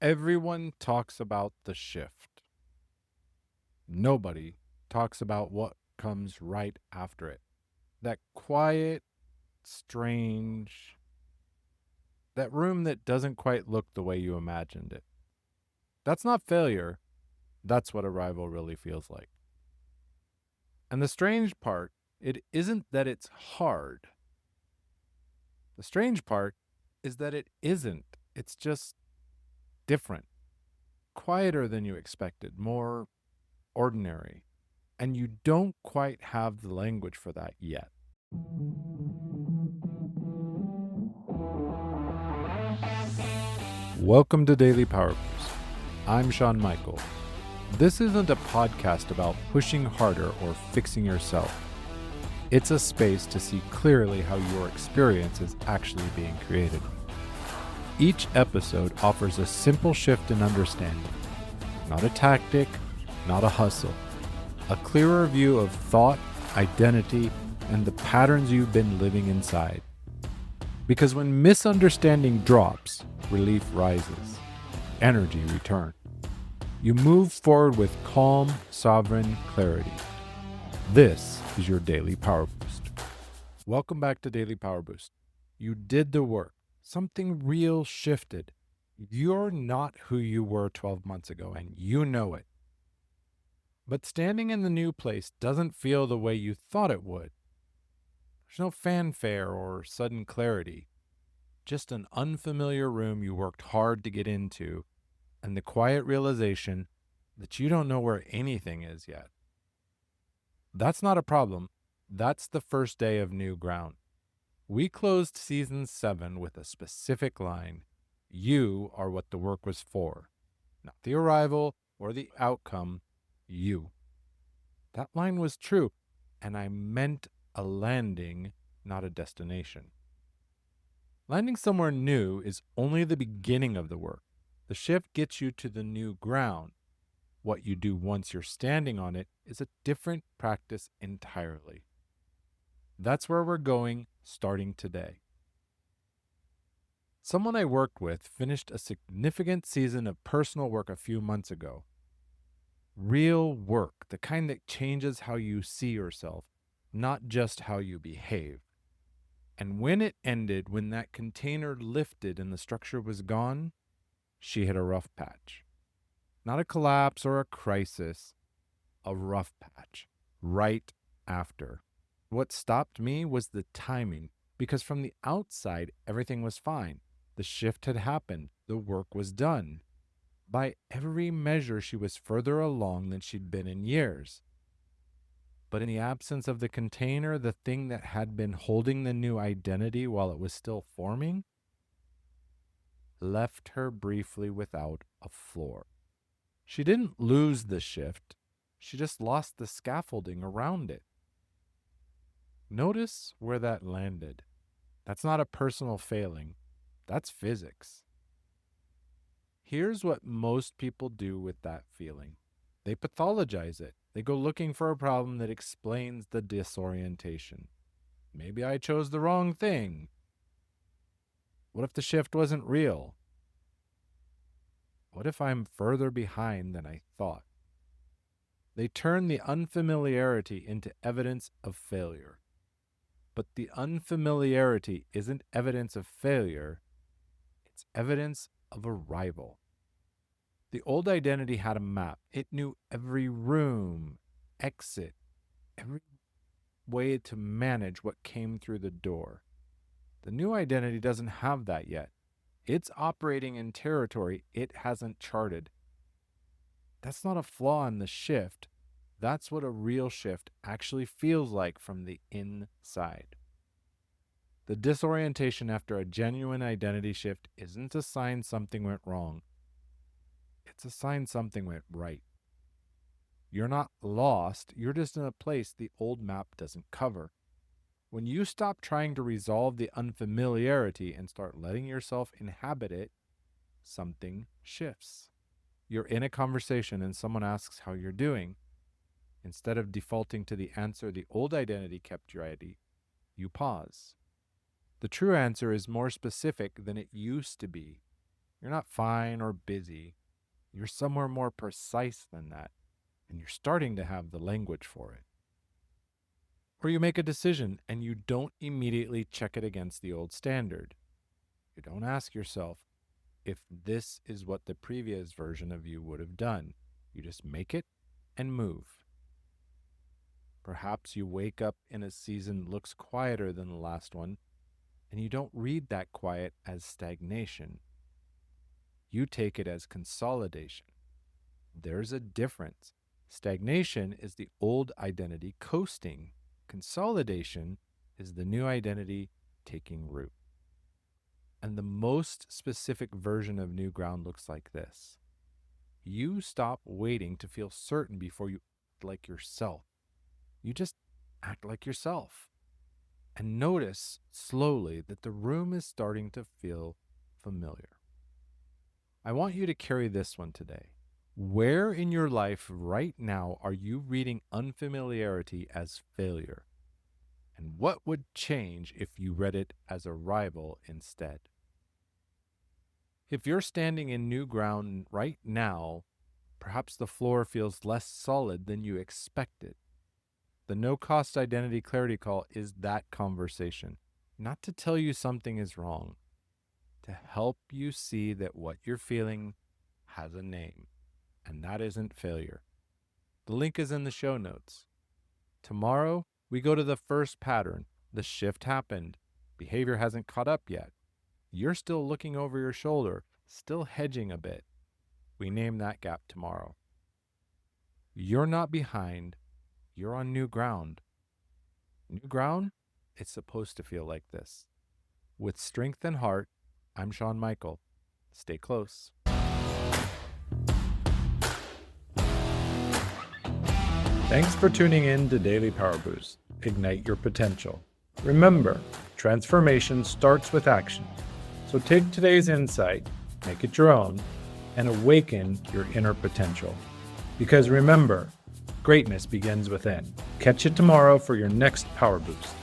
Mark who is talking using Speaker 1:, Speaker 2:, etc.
Speaker 1: Everyone talks about the shift. Nobody talks about what comes right after it. That quiet, strange, that room that doesn't quite look the way you imagined it. That's not failure. That's what arrival really feels like. And the strange part, it isn't that it's hard. The strange part is that it isn't. It's just different, quieter than you expected, more ordinary. And you don't quite have the language for that yet. Welcome to Daily Power Boost. I'm Sean Michael. This isn't a podcast about pushing harder or fixing yourself. It's a space to see clearly how your experience is actually being created. Each episode offers a simple shift in understanding, not a tactic, not a hustle, a clearer view of thought, identity, and the patterns you've been living inside. Because when misunderstanding drops, relief rises, energy returns. You move forward with calm, sovereign clarity. This is your Daily Power Boost. Welcome back to Daily Power Boost. You did the work. Something real shifted. You're not who you were 12 months ago, and you know it. But standing in the new place doesn't feel the way you thought it would. There's no fanfare or sudden clarity, just an unfamiliar room you worked hard to get into, and the quiet realization that you don't know where anything is yet. That's not a problem. That's the first day of new ground. We closed season 7 with a specific line. You are what the work was for. Not the arrival or the outcome, you. That line was true, and I meant a landing, not a destination. Landing somewhere new is only the beginning of the work. The shift gets you to the new ground. What you do once you're standing on it is a different practice entirely. That's where we're going starting today. Someone I worked with finished a significant season of personal work a few months ago. Real work, the kind that changes how you see yourself, not just how you behave. And when it ended, when that container lifted and the structure was gone, she hit a rough patch. Not a collapse or a crisis, a rough patch, right after. What stopped me was the timing, because from the outside, everything was fine. The shift had happened. The work was done. By every measure, she was further along than she'd been in years. But in the absence of the container, the thing that had been holding the new identity while it was still forming, left her briefly without a floor. She didn't lose the shift. She just lost the scaffolding around it. Notice where that landed. That's not a personal failing. That's physics. Here's what most people do with that feeling. They pathologize it. They go looking for a problem that explains the disorientation. Maybe I chose the wrong thing. What if the shift wasn't real? What if I'm further behind than I thought? They turn the unfamiliarity into evidence of failure. But the unfamiliarity isn't evidence of failure, it's evidence of arrival. The old identity had a map. It knew every room, exit, every way to manage what came through the door. The new identity doesn't have that yet. It's operating in territory it hasn't charted. That's not a flaw in the shift. That's what a real shift actually feels like from the inside. The disorientation after a genuine identity shift isn't a sign something went wrong. It's a sign something went right. You're not lost, you're just in a place the old map doesn't cover. When you stop trying to resolve the unfamiliarity and start letting yourself inhabit it, something shifts. You're in a conversation and someone asks how you're doing. Instead of defaulting to the answer the old identity kept you ready, you pause. The true answer is more specific than it used to be. You're not fine or busy. You're somewhere more precise than that, and you're starting to have the language for it. Or you make a decision and you don't immediately check it against the old standard. You don't ask yourself if this is what the previous version of you would have done. You just make it and move. Perhaps you wake up in a season that looks quieter than the last one, and you don't read that quiet as stagnation. You take it as consolidation. There's a difference. Stagnation is the old identity coasting. Consolidation is the new identity taking root. And the most specific version of new ground looks like this. You stop waiting to feel certain before you act like yourself. You just act like yourself. And notice slowly that the room is starting to feel familiar. I want you to carry this one today. Where in your life right now are you reading unfamiliarity as failure? And what would change if you read it as arrival instead? If you're standing in new ground right now, perhaps the floor feels less solid than you expected. The no-cost identity clarity call is that conversation, not to tell you something is wrong, to help you see that what you're feeling has a name. And that isn't failure. The link is in the show notes. Tomorrow, we go to the first pattern. The shift happened. Behavior hasn't caught up yet. You're still looking over your shoulder, still hedging a bit. We name that gap tomorrow. You're not behind. You're on new ground. New ground? It's supposed to feel like this. With strength and heart, I'm Sean Michael. Stay close. Thanks for tuning in to Daily Power Boost. Ignite your potential. Remember, transformation starts with action. So take today's insight, make it your own, and awaken your inner potential. Because remember, greatness begins within. Catch you tomorrow for your next Power Boost.